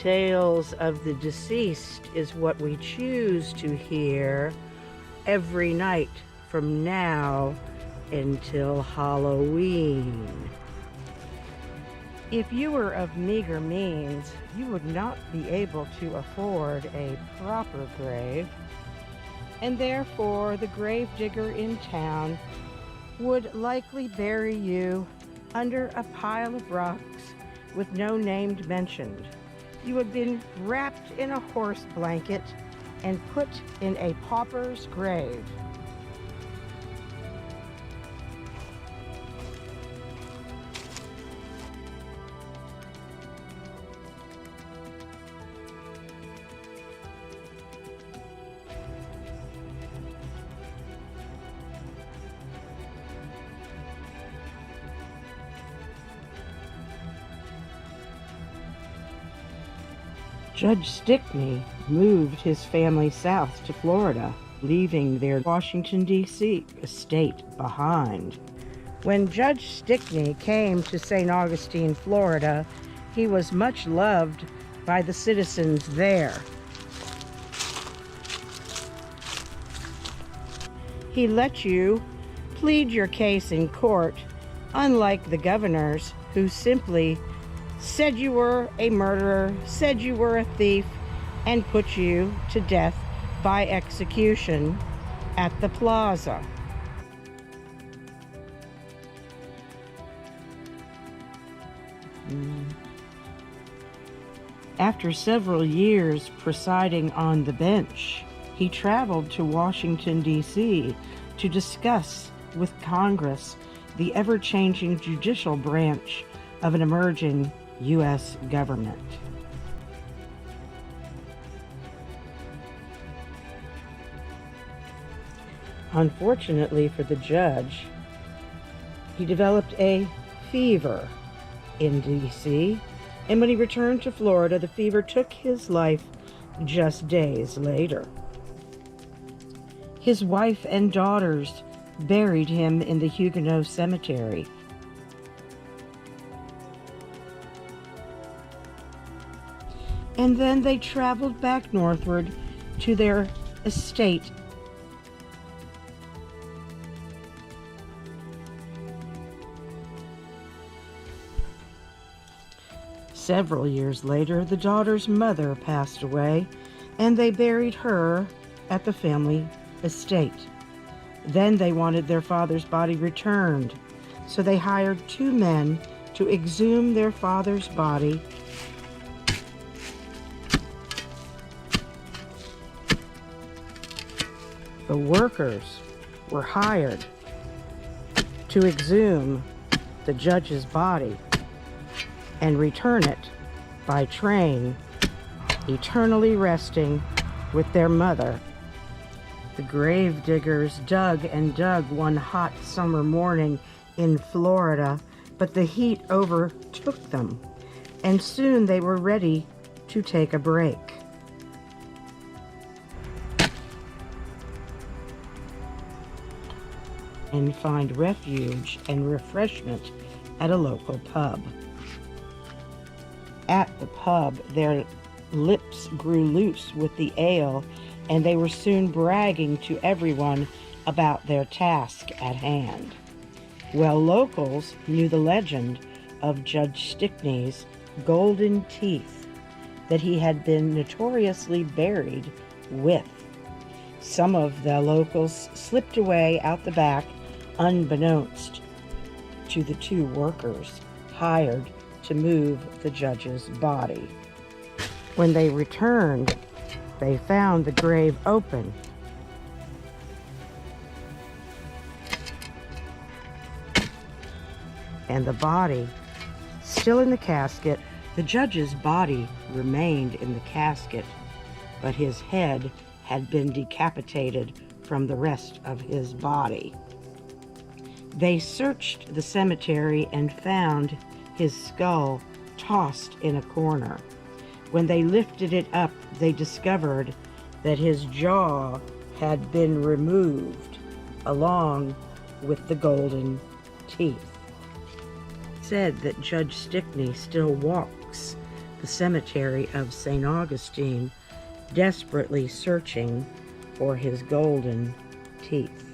tales of the deceased is what we choose to hear every night from now until Halloween. If you were of meager means, you would not be able to afford a proper grave, and therefore the gravedigger in town would likely bury you under a pile of rocks with no name mentioned. You had been wrapped in a horse blanket and put in a pauper's grave. Judge Stickney moved his family south to Florida, leaving their Washington, D.C. estate behind. When Judge Stickney came to St. Augustine, Florida, he was much loved by the citizens there. He let you plead your case in court, unlike the governors who simply said you were a murderer, said you were a thief, and put you to death by execution at the plaza. After several years presiding on the bench, he traveled to Washington, D.C. to discuss with Congress the ever-changing judicial branch of an emerging U.S. government. Unfortunately for the judge, he developed a fever in D.C., and when he returned to Florida, the fever took his life just days later. His wife and daughters buried him in the Huguenot Cemetery. And then they traveled back northward to their estate. Several years later, the daughter's mother passed away, and they buried her at the family estate. Then they wanted their father's body returned, so they hired 2 men to exhume their father's body . The workers were hired to exhume the judge's body and return it by train, eternally resting with their mother. The gravediggers dug and dug one hot summer morning in Florida, but the heat overtook them, and soon they were ready to take a break. And find refuge and refreshment at a local pub. At the pub, their lips grew loose with the ale, and they were soon bragging to everyone about their task at hand. Well, locals knew the legend of Judge Stickney's golden teeth that he had been notoriously buried with. Some of the locals slipped away out the back unbeknownst to the 2 workers hired to move the judge's body. When they returned, they found the grave open. And the body still in the casket. The judge's body remained in the casket, but his head had been decapitated from the rest of his body. They searched the cemetery and found his skull tossed in a corner. When they lifted it up, they discovered that his jaw had been removed along with the golden teeth. It said that Judge Stickney still walks the cemetery of St. Augustine, desperately searching for his golden teeth.